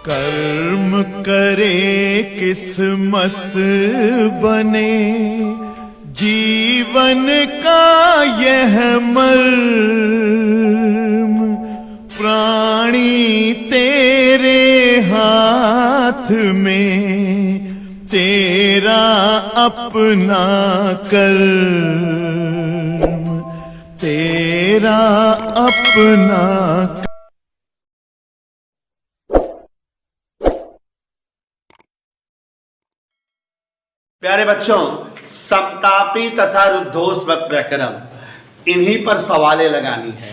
कर्म करे किस्मत बने, जीवन का यह मर्म, प्राणी तेरे हाथ में, तेरा अपना कर्म, तेरा अपना। प्यारे बच्चों, समतापी तथा रुद्धोष्म प्रक्रम, इन्हीं पर सवालें लगानी है।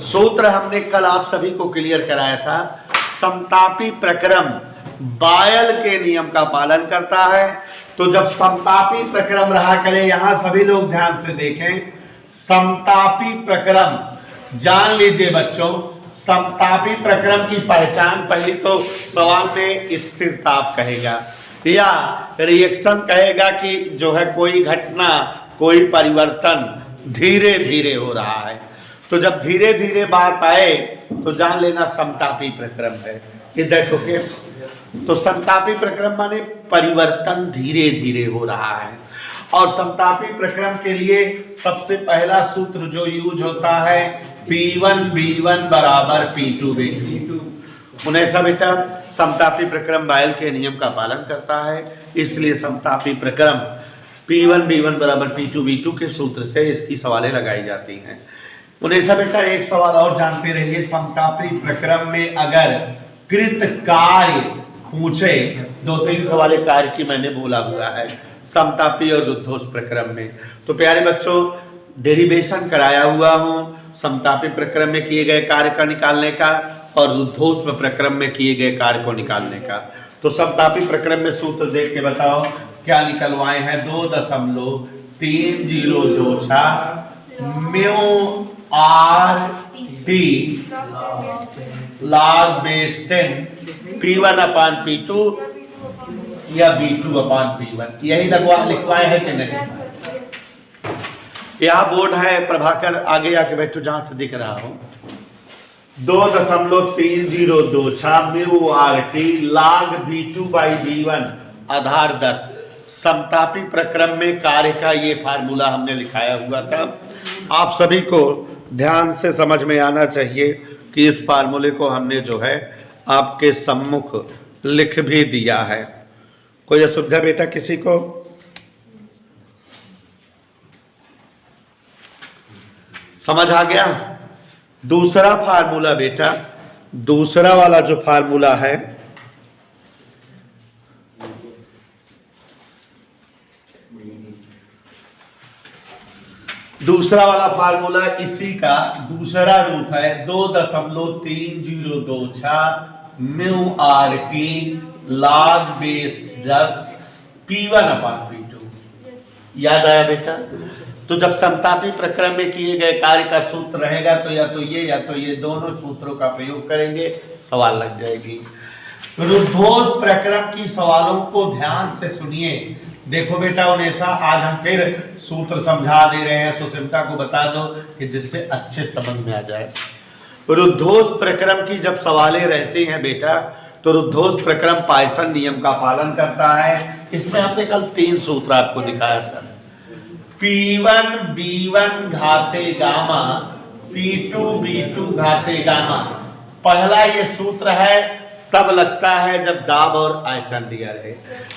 सूत्र हमने कल आप सभी को क्लियर कराया था। समतापी प्रक्रम बायल के नियम का पालन करता है। तो जब समतापी प्रक्रम रहा करे, यहां सभी लोग ध्यान से देखें, समतापी प्रक्रम जान लीजिए बच्चों। समतापी प्रक्रम की पहचान पहली तो सवाल में स्थिर ताप कहेगा या रिएक्शन कहेगा कि जो है कोई घटना, कोई परिवर्तन धीरे धीरे हो रहा है। तो जब धीरे धीरे बात आए तो जान लेना समतापी प्रक्रम है। ये देखोगे तो समतापी प्रक्रम माने परिवर्तन धीरे धीरे हो रहा है। और समतापी प्रक्रम के लिए सबसे पहला सूत्र जो यूज होता है, P1 V1 बराबर P2 V2। उन्हें सब बेटा समतापी प्रक्रम बायल के नियम का पालन करता है, इसलिए समतापी प्रक्रम P1 V1 बराबर P2 V2 के सूत्र से इसकी सवालें लगाई जाती हैं। उन्हें सब बेटा एक सवाल और जानते रहिए, समतापी प्रक्रम में अगर कृत कार्य पूछे, दो तीन सवाल कार्य की मैंने बोला हुआ है समतापी और रुद्धोष्म प्रक्रम में। तो प्यारे बच्चों, डेरिवेशन कराया हुआ हूं समतापी प्रक्रम में किए गए कार्य का निकालने का और रुद्धोष्म प्रक्रम में किए गए कार्य को निकालने का। तो समतापी प्रक्रम में सूत्र देख के बताओ क्या निकलवाए हैं। 2.3026 mu R T log base 10 P1 अपान P2 या B2 अपान P1, यही लिखवाए हैं कि नहीं। यहाँ बोर्ड है प्रभाकर, आगे आके बैठो जहां से दिख रहा हो। 2.3026 mu R T log B2 by B1 आधार 10। समतापी प्रक्रम में कार्य का ये फार्मूला हमने लिखाया हुआ था। आप सभी को ध्यान से समझ में आना चाहिए कि इस फार्मूले को हमने जो है आपके सम्मुख लिख भी दिया है। कोई असुविधा बेटा किसी को? समझ आ गया? दूसरा फार्मूला बेटा, दूसरा वाला जो फार्मूला है, दूसरा वाला फार्मूला इसी का दूसरा रूप है। 2.3026 mu R T log base 10 P1 अपान P2। याद आया बेटा? तो जब समतापी प्रक्रम में किए गए कार्य का सूत्र रहेगा तो या तो ये दोनों सूत्रों का प्रयोग करेंगे, सवाल लग जाएगी। रुद्धोष्म प्रक्रम की सवालों को ध्यान से सुनिए। देखो बेटा उन्हें आज हम फिर सूत्र समझा दे रहे हैं, सुचिंता को बता दो कि जिससे अच्छे समझ में आ जाए। रुद्धोष्म प्रक्रम की जब सवालें रहती हैं बेटा, तो रुद्धोष्म प्रक्रम पाइसन नियम का पालन करता है। इसमें हमने कल 3 सूत्र आपको दिखाया था। P1 B1 घाते gamma, P2 B2 घाते gamma. पहला ये सूत्र है तब लगता है जब दाब और आयतन दिया रहे।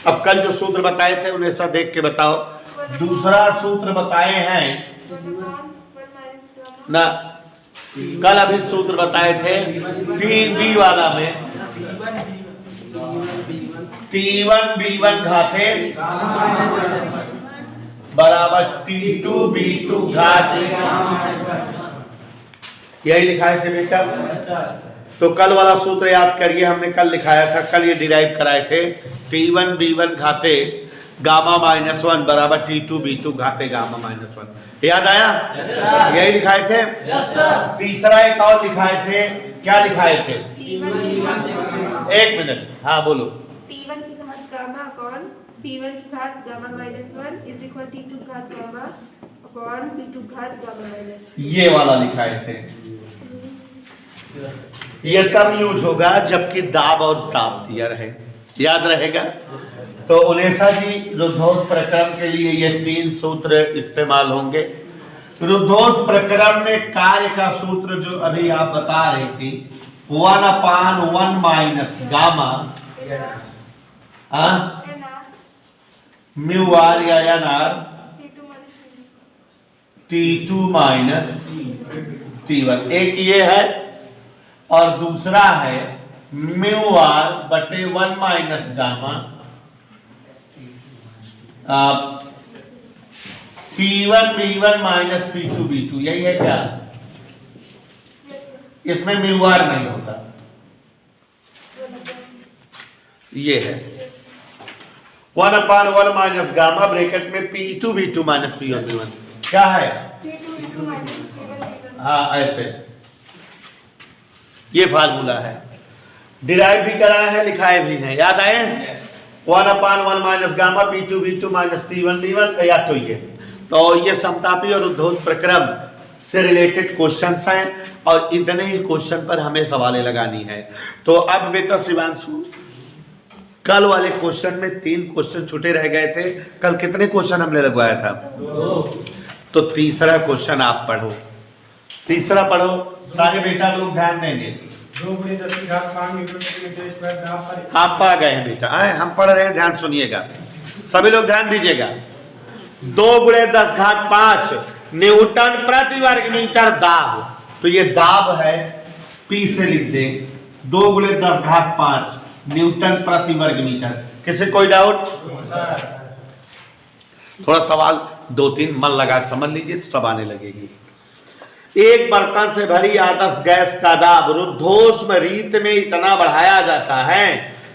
अब कल जो सूत्र बताए थे उन्हें सब देख के बताओ। दूसरा सूत्र बताए हैं ना, कल अभी सूत्र बताए थे P1 वाला में T1 B1 घाते बराबर T2 B2 घाते, यही लिखाए थे बेटा। तो कल वाला सूत्र याद करिए, हमने कल लिखाया था, कल ये डिराइव कराए थे। T1 B1 घाते गामा -1 बराबर T2 B2 घाते गामा -1। याद आया? यही लिखाए थे। तीसरा एक और लिखाए थे, क्या लिखाए थे? एक मिनट, हाँ बोलो। P1 की घात गामा अपॉन P1 की घात gamma -1 is equal to T2 घात गामा अपॉन P2 घात गामा -1। ये वाला लिखाए थे। ये तब यूज होगा जबकि दाब और ताप दिया रहे, याद रहेगा। तो उनेसा जी रुद्धोष प्रक्रम के लिए ये 3 सूत्र इस्तेमाल होंगे। रुद्धोष प्रक्रम में कार्य का सूत्र जो अभी आप बता रही थी 1/1 माइनस गामा म्यू आर या N R T2 minus T1, एक ये है और दूसरा है म्यू आर बटे 1 minus gamma P1 B1 minus P2 B2, यही है क्या? इसमें म्यू आर नहीं होता, ये है 1/1 माइनस गामा ब्रैकेट में P2 B2 minus P1 B1, क्या है? हाँ ऐसे, ये फार्मूला है, डिराइव भी कराए हैं लिखाए भी हैं, याद आए? 1/1 minus gamma P2 B2 minus P1 B1, या तो ये समतापी और रुद्धोष प्रक्रम से रिलेटेड क्वेश्चंस हैं और इतने ही क्वेश्चन पर हमें सवालें लगानी है। तो अब बेटा शिवांशु, कल वाले क्वेश्चन में 3 क्वेश्चन छूटे रह गए थे, कल कितने क्वेश्चन हमने लगवाया था? 2। तो तीसरा क्वेश्चन आप पढ़ो, तीसरा पढ़ो सारे बेटा लोग ध्यान देंगे। आप आ गए हैं बेटा, हम पढ़ रहे हैं, ध्यान सुनिएगा, सभी लोग ध्यान दीजिएगा। 2 × 10⁵ न्यूटन प्रति वर्ग मीटर दाब, तो ये दाब है, P से लिख दे 2 × 10⁵ न्यूटन प्रति वर्ग मीटर। किसी कोई डाउट? थोड़ा सवाल 2-3 मन लगा समझ लीजिए तो सब आने लगेगी। एक बर्तन से भरी आदर्श गैस का दाब रुद्धोष्म रीत में इतना बढ़ाया जाता है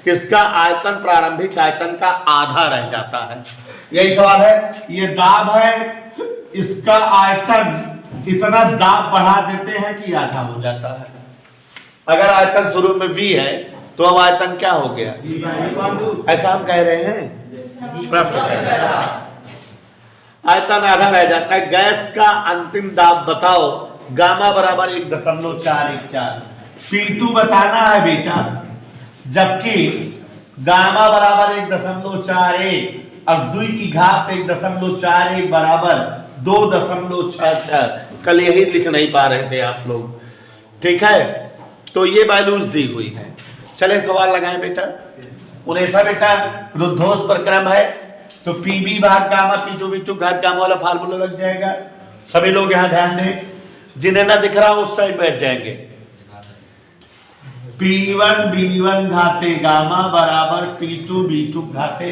कि इसका आयतन प्रारंभिक आयतन का आधा रह जाता है। यही सवाल है, ये दाब है, इसका आयतन इतना दाब बढ़ा देते हैं कि आधा हो जाता है। अगर आयतन शुरू में V है तो अब आयतन क्या हो गया? ऐसा हम कह रहे हैं, प्रश्न आयतन आधा रह जाता है। गैस का अंतिम दाब बताओ, गामा बराबर 1.414, P2 बताना है बेटा, जबकि गामा बराबर 1.41 और 2 की घात 1.41 बराबर 2.66। कल यही लिख नहीं पा रहे थे आप लोग, ठीक है? तो ये वैल्यूज दी हुई है। चले सवाल लगाएं बेटा। उनेसा बेटा रुद्धोष प्रक्रम है तो PV भाग गामा P2 B2 घात गामा वाला फार्मूला लग जाएगा। सभी लोग यहाँ ध्यान दें, जिन्हें ना दिख रहा उस साइड बैठ जाएंगे। P1 B1 घाते गामा बराबर P2 B2 घाते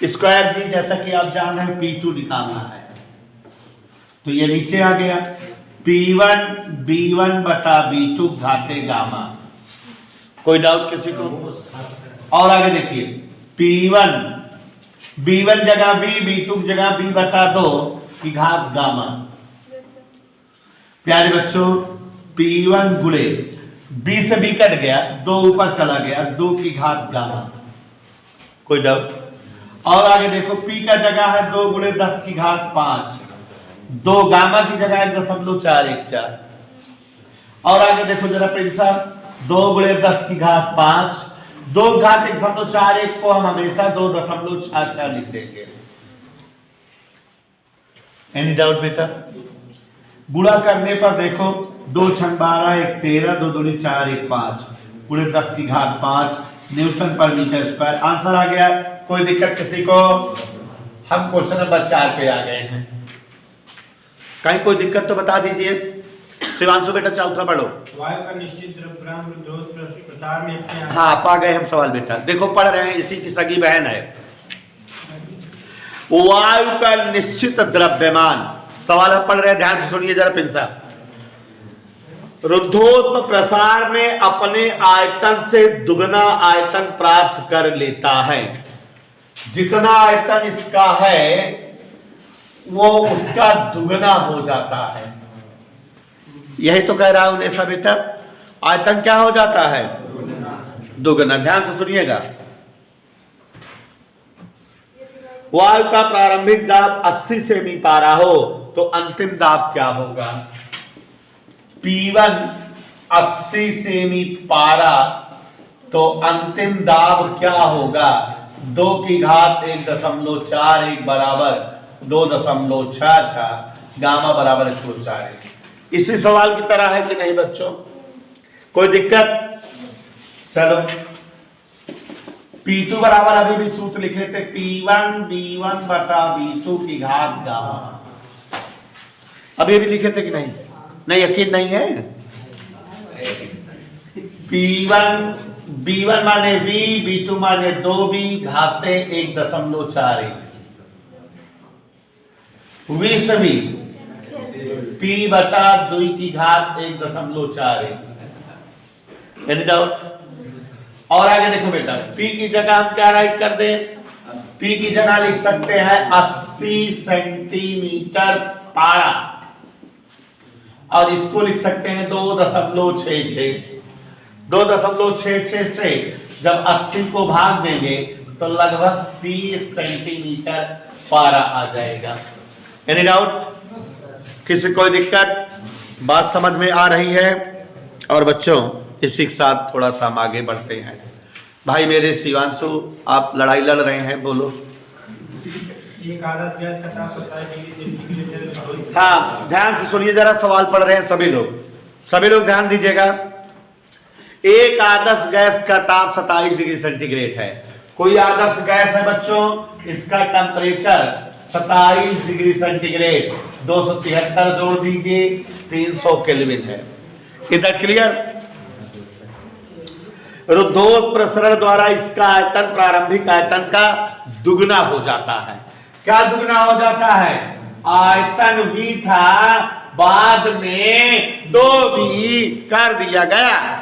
स्क्वायर जी, जैसा कि आप जान रहे हैं P2 निकालना है, तो ये नीचे आ गया P1 B1 बटा B2 घाते गामा। कोई डाउट किसी को? और आगे देखिए, P1 B1 जगह B, B2 जगह B बटा 2 की घात गामा। प्यारे बच्चों, P1 गुणे B से B कट गया, 2 ऊपर चला गया, 2 की घात गामा। कोई डाउट? और आगे देखो, P का जगह है 2 × 10 की घात 5, 2 गामा की जगह 1.414। और आगे देखो जरा प्रिंसा, 2 × 10 की घात 5, 2 घात 1.41 को हम हमेशा 2.66 लिख देंगे। एनी डाउट बेटा? गुणा करने पर देखो, 2 × 12 1 13, 2 दूनी 4 1 5, × 10 की घात 5 न्यूटन पर मीटर स्क्वायर। आंसर आ गया। कोई दिक्कत किसी को? हम क्वेश्चन नंबर 4 पे आ गए हैं। कहीं कोई दिक्कत तो बता दीजिए। शिवांशु बेटा चौथा पढ़ो। वायु का निश्चित द्रव्यमान रुद्धोष प्रसार में हाँ आप आ गए हम सवाल बेटा। देखो पढ़ रहे हैं, इसी की सगी बहन है। वायु का निश्चित द्रव्यमान, सवाल हम पढ़ रहे हैं, ध्यान से सुनिए जरा पिंसा। रुद्धोष्म प्रसार में अपने आयतन से दुगना आयतन प्राप्त कर लेता है। जितना आयतन इसका है वो उसका दुगना हो जाता है। यही तो कह रहा हूं ऐसा बेटा, आयतन क्या हो जाता है? दुगना। ध्यान से सुनिएगा। वायु का प्रारंभिक दाब 80 सेमी पारा हो तो अंतिम दाब क्या होगा? P1 80 सेमी पारा तो अंतिम दाब क्या होगा? 2 की घात 1.41 बराबर 2.66, गामा बराबर 104। इसी सवाल की तरह है कि नहीं बच्चों? कोई दिक्कत? चलो P2 बराबर अभी भी सूत्र लिखे थे P1 B1 बटा B2 की घात गामा। अभी भी लिखे थे कि नहीं? नहीं, यकीन नहीं है? P1 B1 माने B, B2 माने 2B, घाते 1.41। V P बटा 2 की घात 1.41। Any doubt? और आगे देखो बेटा, P की जगह हम क्या राइट कर दें? P की जगह लिख सकते हैं 80 सेंटीमीटर पारा, और इसको लिख सकते हैं 2.66। 2.66 से जब 80 को भाग देंगे तो लगभग 30 सेंटीमीटर पारा आ जाएगा। Any doubt? किसी कोई दिक्कत? बात समझ में आ रही है? और बच्चों इसी के साथ थोड़ा सा हम आगे बढ़ते हैं। भाई मेरे शिवांशु, आप लड़ाई लड़ रहे हैं, बोलो। एक आदर्श गैस का ताप 27 डिग्री सेंटीग्रेड। हाँ, ध्यान से सुनिए, जरा सवाल पढ़ रहे हैं सभी लोग ध्यान दीजिएगा। एक आदर्श गैस का ताप 27 डिग्री सेंटीग्रेड है। कोई आदर्श गैस है बच्चों, इसका टेम्परेचर 27 डिग्री सेंटीग्रेड, 273 जोड़ दीजिए 300 केल्विन है। इधर क्लियर? रुद्धोष प्रसरण द्वारा इसका आयतन प्रारंभिक आयतन का दुगना हो जाता है। क्या दुगना हो जाता है? आयतन V था, बाद में 2V कर दिया गया।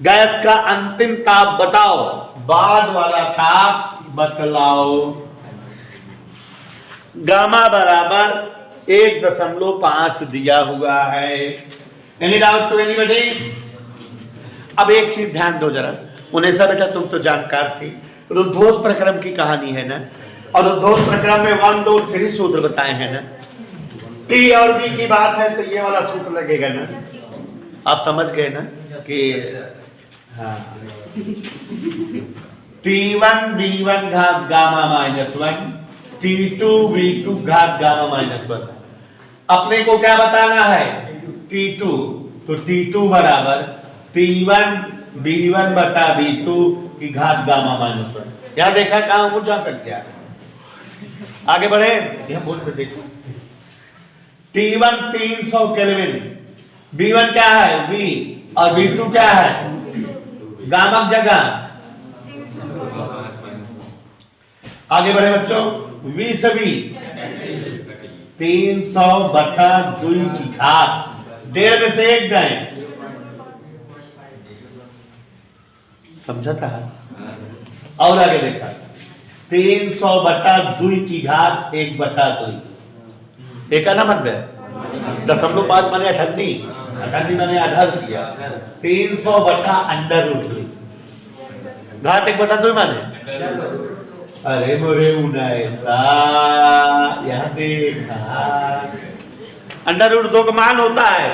गैस का अंतिम ताप बताओ, बाद वाला ताप बतलाओ। गामा बराबर 1.5 दिया हुआ है। Any doubt to anybody? अब एक चीज ध्यान दो जरा, उन्हें सब बेटा तुम तो जानकार थी, रुद्धोष प्रक्रम की कहानी है ना, और रुद्धोष प्रक्रम में 1 2 3 सूत्र बताए हैं ना। T और B की बात है तो ये वाला सूत्र लगेगा ना। आप समझ गए ना कि हाँ, T1 B1 घात गामा -1, T2 B2 घात गामा -1। अपने को क्या बताना है? T2, तो T2 बराबर T1 B1 बटा B2 की घात गामा -1। यहाँ देखा कहाँ मुझ जा कर क्या? आगे बढ़े, यह बोल कर देखो। T1 300 केल्विन, B1 क्या है? B, और B2 क्या है? गामा जगह। आगे बढ़े बच्चों, V सभी 300 बटा 2 की घात, 1.5 में से 1 गए, समझा था? और आगे देखा 300 बटा 2 की घात 1/2। एक ना मन में 0.5 मैंने अठन्नी मैंने आधा दिया। 300 बटा √2 घात 1/2 माने। अरे मोरे ऐसा यह देखा, √2 का मान होता है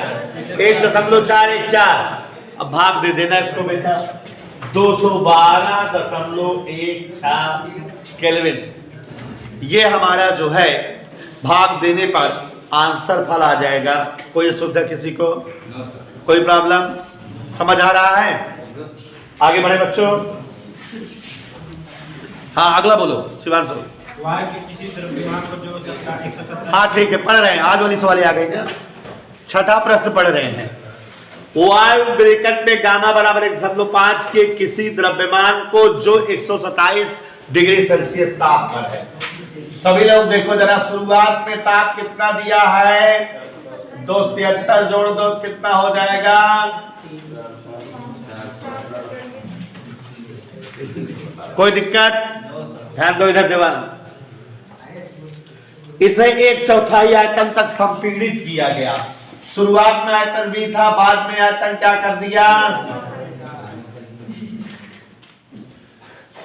1.414। अब भाग दे देना इसको बेटा, 212.16 केल्विन। ये हमारा जो है भाग देने पर आंसर फल आ जाएगा। कोई असुविधा किसी को? कोई प्रॉब्लम? समझ आ रहा है? आगे बढ़े बच्चों। हाँ अगला बोलो शिवांशु। वायु के किसी द्रव्यमान को जो 170। हाँ ठीक है, पढ़ रहे हैं, आज वाली सवाल आ गई ना। छठा प्रश्न पढ़ रहे हैं। वायु ब्रैकेट में गामा बराबर 1.5 के किसी द्रव्यमान को जो 127 डिग्री सेल्सियस ताप पर है। सभी लोग देखो जरा, शुरुआत में ताप कितना दिया है? 273 जोड़ दो कितना हो जाएगा? कोई दिक्कत? ध्यान दो इधर जवान। इसे 1/4 आयतन तक संपीड़ित किया गया। शुरुआत में आयतन भी था, बाद में आयतन क्या कर दिया?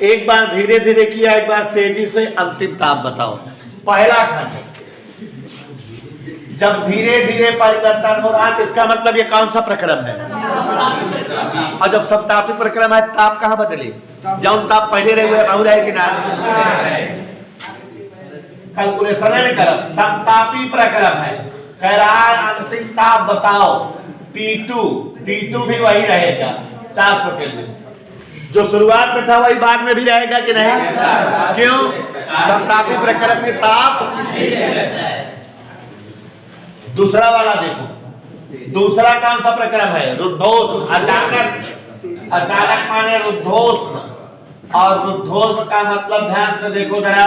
एक बार धीरे धीरे किया, एक बार तेजी से। अंतिम ताप बताओ। पहला खंड जब धीरे धीरे परिवर्तन हो रहा है तो इसका मतलब ये कौन सा प्रक्रम है? और जब समतापी प्रक्रम है ताप कहाँ बदले? जब ताप पहले रहे हुए अब रहे कि ना? कैलकुलेशन है करब समतापी प्रक्रम है, कह रहा है अंतिम ताप बताओ T2 भी वही रहेगा 400 केल्विन, जो शुरुआत में था वही बाद में भी रहेगा कि नहीं? क्यों? समतापी प्रक्रम में ताप। दूसरा वाला देखो, दूसरा कौन सा प्रक्रम है? रुद्धोष्म। अचानक माने रुद्धोष्म, और रुद्धोष्म का मतलब ध्यान से देखो जरा,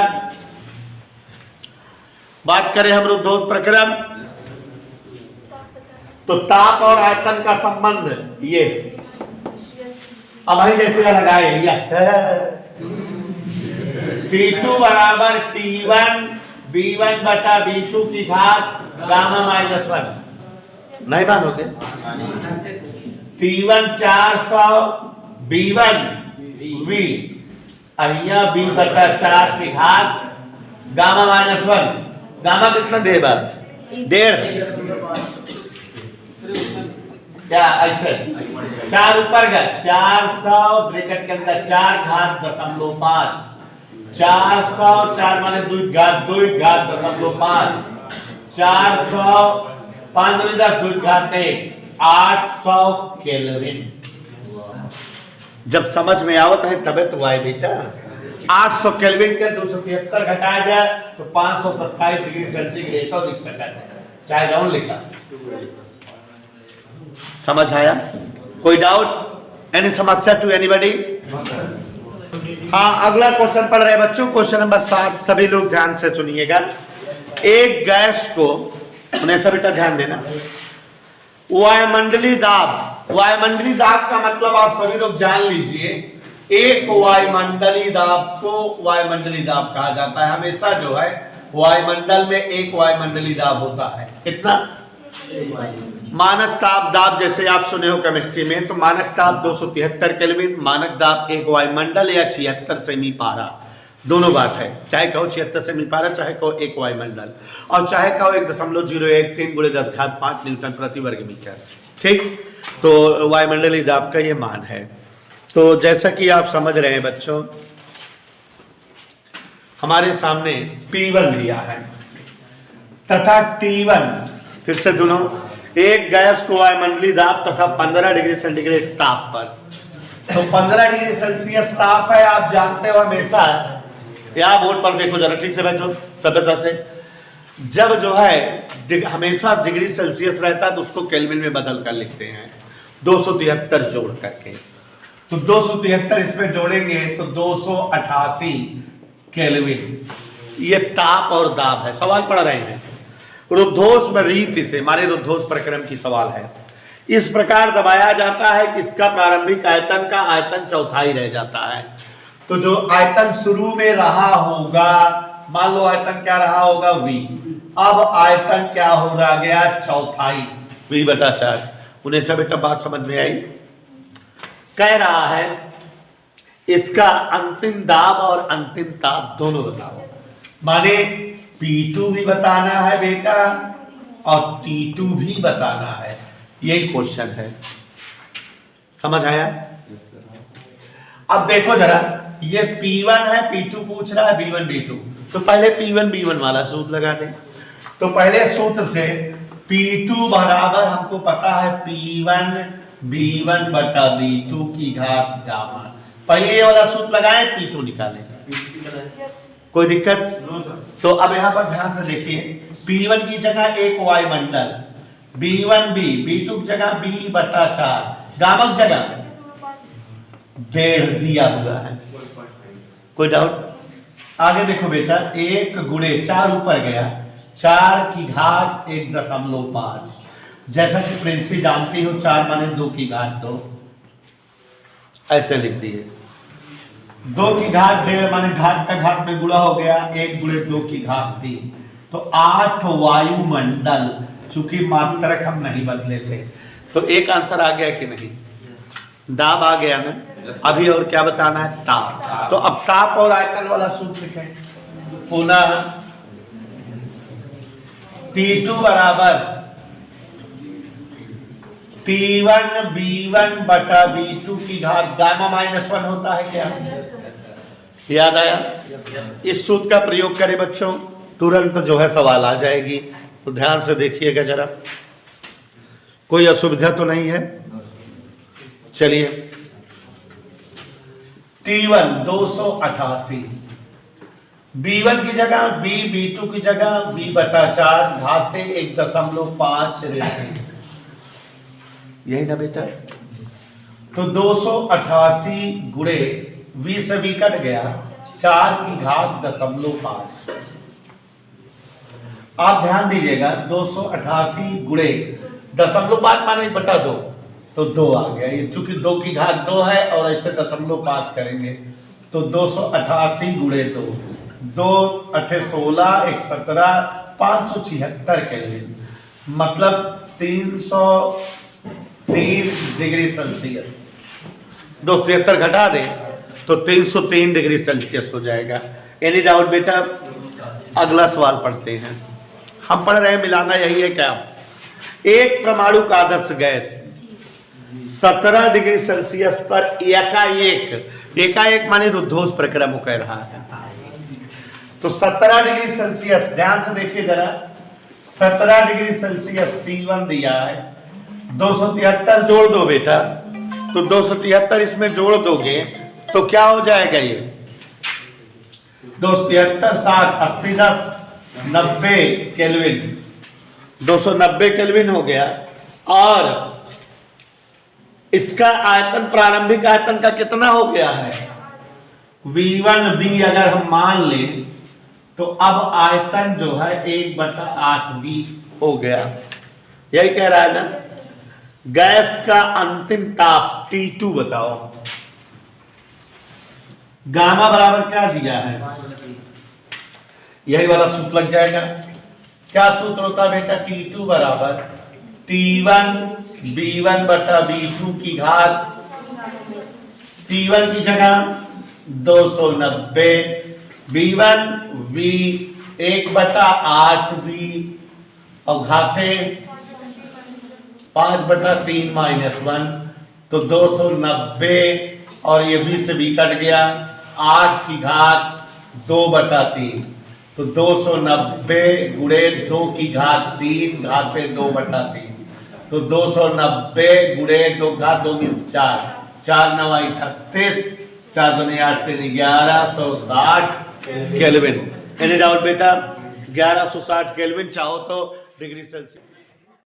बात करें हम रुद्धोष्म प्रक्रम तो ताप और आयतन का संबंध ये अब वही जैसे लगाए T2 बराबर T1 B1 बटा B2 की घात गामा -1, नहीं मानोगे? T1 400 B1 V अहिया B बटा 4 की घात गामा -1, गामा कितना दे बार? 1.5 क्या ऐसे 4 ऊपर गए 400 ब्रैकेट के अंदर 4 घात 0.5, 400 4 माने 2 घात 0.5, 400 5 2 घात 1 800 केल्विन। जब समझ में आवत है तबे तो आए बेटा। 800 केल्विन के 273 घटाया जाए तो 527 डिग्री सेंटीग्रेड तो लिख सकता है, चाहे जाऊं लिखा। समझ आया? कोई डाउट? एनी समस्या टू एनीबॉडी? हाँ, अगला क्वेश्चन पढ़ रहे बच्चों, क्वेश्चन नंबर 7, सभी लोग ध्यान से सुनिएगा। एक गैस को, उन्हें सभी का ध्यान देना, वायुमंडलीय दाब का मतलब आप सभी लोग जान लीजिए, एक वायुमंडलीय दाब को वायुमंडलीय दाब कहा जाता है। हमेशा जो है वायुमंडल में एक वायुमंडलीय दाब होता है। कितना? मानक ताप दाब जैसे आप सुने हो केमिस्ट्री में, तो मानक ताप 273 केल्विन, मानक दाब एक वायुमंडल या 76 सेमी पारा, दोनों बात है। चाहे कहो 76 सेमी पारा, चाहे कहो एक वायुमंडल, और चाहे कहो 1.013 × 10⁵ न्यूटन प्रति वर्ग मीटर। ठीक, तो वायुमंडलीय दाब का ये मान है। तो जैसा कि आप समझ रहे हैं बच्चों, हमारे सामने P1 दिया है तथा T1, फिर से दोनों, एक गैस को वायुमंडलीय दाब तथा 15 डिग्री सेंटीग्रेड ताप पर, तो 15 डिग्री सेल्सियस ताप है, आप जानते हो हमेशा। या बोर्ड पर देखो जरा, ठीक से बैठो सभ्यता से। जब जो है हमेशा डिग्री सेल्सियस रहता है तो उसको केल्विन में बदल कर लिखते हैं, 273 जोड़ करके। तो 273 इसमें जोड़ेंगे तो 288 केल्विन। ये ताप और दाब है। सवाल पढ़ रहे हैं रुद्धोष्म रीति से, हमारे रुद्धोष्म प्रक्रम की सवाल है। इस प्रकार दबाया जाता है कि इसका प्रारंभिक आयतन का आयतन चौथाई रह जाता है। तो जो आयतन शुरू में रहा होगा, मान लो आयतन क्या रहा होगा V, अब आयतन क्या हो रहा गया? चौथाई, V/4। उन्हें सब एक बात समझ में आई? कह रहा है इसका अंतिम दाब और अंतिम ताप दोनों बताओ। माने P2 भी बताना है बेटा और T2 भी बताना है, यही क्वेश्चन है। समझ आया? अब देखो जरा, ये P1 है, P2 पूछ रहा है B1 B2, तो पहले P1 B1 वाला सूत्र लगा दे। तो पहले सूत्र से P2 बराबर हमको पता है P1 B1 बटा B2 की घात गामा। पहले ये वाला सूत्र लगाए, P2 निकालें। कोई दिक्कत? तो अब यहाँ पर ध्यान से देखिए, P1 की जगह एक वायुमंडल, B1 B2 की जगह B/4, गामा की जगह 1.5 दिया हुआ है। कोई डाउट? आगे देखो बेटा, 1 × 4 ऊपर गया, 4 की घात 1.5, जैसा कि प्रिंसिपल जानती हो, 4 माने 2 की घात 2, ऐसे लिख दिए। 2 की घात 1.5 माने घात का घात में गुणा हो गया, 1 × 2 की घात 3, तो 8 वायुमंडल। चूंकि मात्रक हम नहीं बदले थे तो एक आंसर आ गया कि नहीं? दाब आ गया ना। अभी और क्या बताना है? ताप। तो अब ताप और आयतन वाला सूत्र लिखें। पुनः T2 बराबर T1 B1 बटा B2 की घात गामा -1 होता है क्या? याद आया? इस सूत्र का प्रयोग करें बच्चों, तुरंत जो है सवाल आ जाएगी। तो ध्यान से देखिएगा जरा, कोई असुविधा तो नहीं है? चलिए, T1 288, B1 की जगह B, B2 की जगह B बटा 4, घाते 1.5 रहते, यही ना बेटा? तो 288 गुणे V से V कट गया, 4 की घात 0.5। आप ध्यान दीजिएगा, 288 गुणे 0.5 माने बटा 2, तो 2 आ गया। ये चूंकि 2 की घात 2 है और ऐसे 0.5 करेंगे तो 288 गुणे 2, 2 8 16 1 17 576 केल्विन, मतलब 303 डिग्री सेल्सियस। 273 घटा दें तो 303 डिग्री सेल्सियस हो जाएगा। एनी डाउट बेटा? अगला सवाल पढ़ते हैं। हम पढ़ रहे हैं मिलाना यही है क्या? एक परमाणु का आदर्श गैस 17 डिग्री सेल्सियस पर एकाएक माने रुद्धोष प्रक्रम कह रहा है। तो 17 डिग्री सेल्सियस, ध्यान से देखिए जरा, 17 डिग्री सेल्सियस T1 दिया है, 273 जोड़ दो बेटा, तो 273 इसमें जोड़ दोगे तो क्या हो जाएगा? ये 273 7 80 10 90 केल्विन, 290 केल्विन हो गया। और इसका आयतन, प्रारंभिक आयतन का कितना हो गया है? V1B अगर हम मान लें तो अब आयतन जो है 1/8V हो गया। यही कह रहा है ना? गैस का अंतिम ताप T2 बताओ, गामा बराबर क्या दिया है? यही वाला सूत्र लग जाएगा। क्या सूत्र होता है बेटा? T2 बराबर T1 B1 बटा B2 की घात, T1 की जगह 290, B1 V 1/8V और घाते 5/3 -1, तो 290 और ये B से B कट गया, 8 की घात 2/3, तो 290 गुणे 2 की घात 3 घाते 2/3, तो 290 गुणे 2 घात 2 मीन्स 4, 4 9 36, 4 2 8 1160 केल्विन। एनी डाउट बेटा? 1160 केल्विन चाहो तो डिग्री सेल्सियस।